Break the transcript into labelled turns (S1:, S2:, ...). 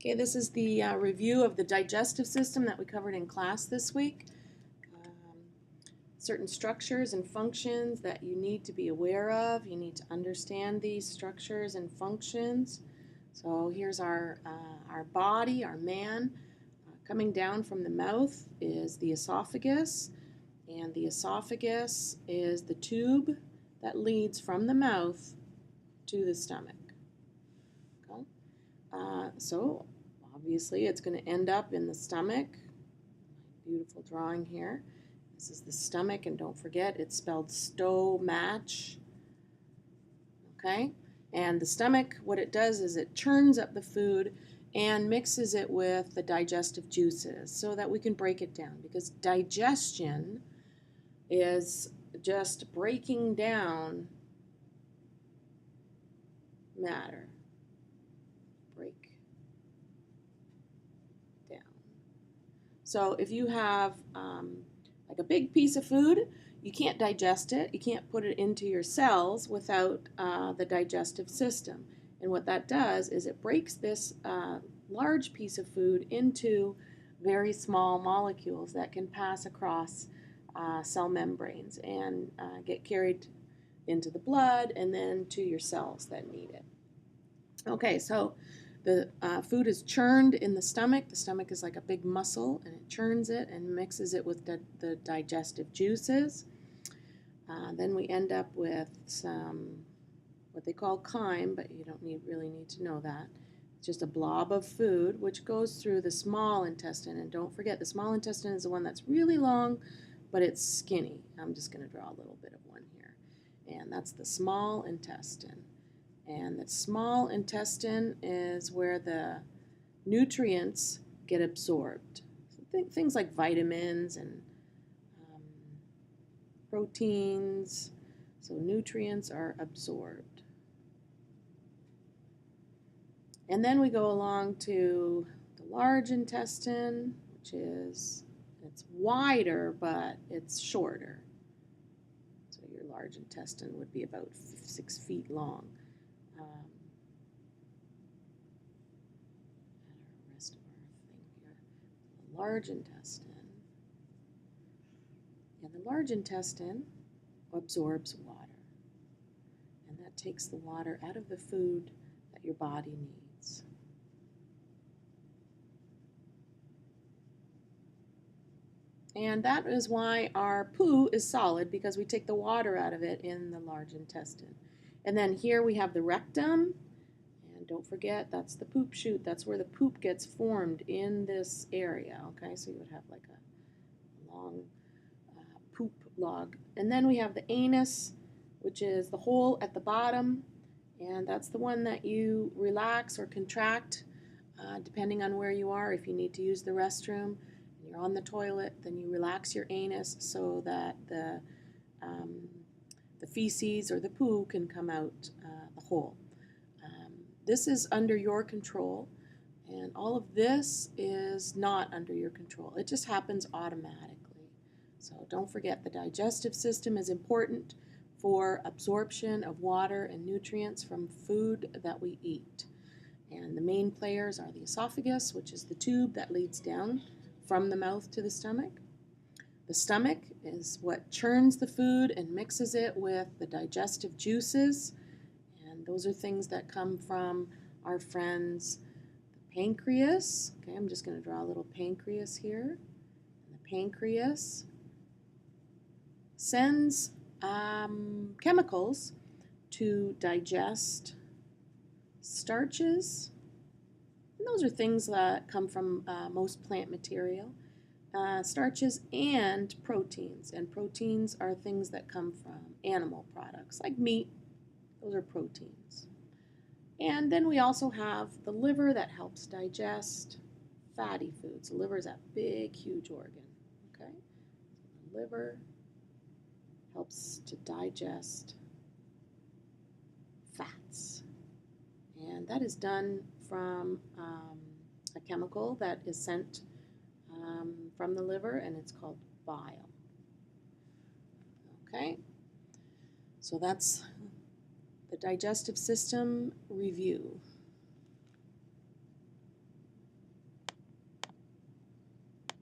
S1: Okay, this is the review of the digestive system that we covered in class this week. Certain structures and functions that you need to be aware of. You need to understand these structures and functions. So here's our body, our man. Coming down from the mouth is the esophagus, and the esophagus is the tube that leads from the mouth to the stomach. Okay? So obviously it's going to end up in the stomach. Beautiful drawing here. This is the stomach, and don't forget it's spelled stomach. Okay? And the stomach, what it does is it churns up the food and mixes it with the digestive juices so that we can break it down, because digestion is just breaking down matter. Break down. So if you have like a big piece of food, you can't digest it. You can't put it into your cells without the digestive system. And what that does is it breaks this large piece of food into very small molecules that can pass across cell membranes and get carried into the blood and then to your cells that need it. Okay, so the food is churned in the stomach. The stomach is like a big muscle, and it churns it and mixes it with the digestive juices. Then we end up with some what they call chyme, but you don't really need to know that. It's just a blob of food which goes through the small intestine. And don't forget, the small intestine is the one that's really long, but it's skinny. I'm just going to draw a little bit of one here. And that's the small intestine. And the small intestine is where the nutrients get absorbed. So things like vitamins and proteins. So nutrients are absorbed. And then we go along to the large intestine, which is, it's wider, but it's shorter. So your large intestine would be about 6 feet long. Rest of our thing here. The large intestine. And the large intestine absorbs water. And that takes the water out of the food that your body needs. And that is why our poo is solid, because we take the water out of it in the large intestine. And then here we have the rectum. And don't forget, that's the poop chute. That's where the poop gets formed in this area. Okay, so you would have like a long poop log. And then we have the anus, which is the hole at the bottom. And that's the one that you relax or contract depending on where you are. If you need to use the restroom, you're on the toilet, then you relax your anus so that the feces or the poo can come out the hole. This is under your control, and all of this is not under your control. It just happens automatically. So don't forget, the digestive system is important for absorption of water and nutrients from food that we eat. And the main players are the esophagus, which is the tube that leads down from the mouth to the stomach. The stomach is what churns the food and mixes it with the digestive juices. And those are things that come from our friends, the pancreas. Okay, I'm just going to draw a little pancreas here. And the pancreas sends chemicals to digest starches. And those are things that come from most plant material. Starches and proteins. And proteins are things that come from animal products, like meat. Those are proteins. And then we also have the liver that helps digest fatty foods. The liver is a big, huge organ. Okay? The liver helps to digest fats. And that is done from a chemical that is sent from the liver, and it's called bile. Okay? So that's the digestive system review.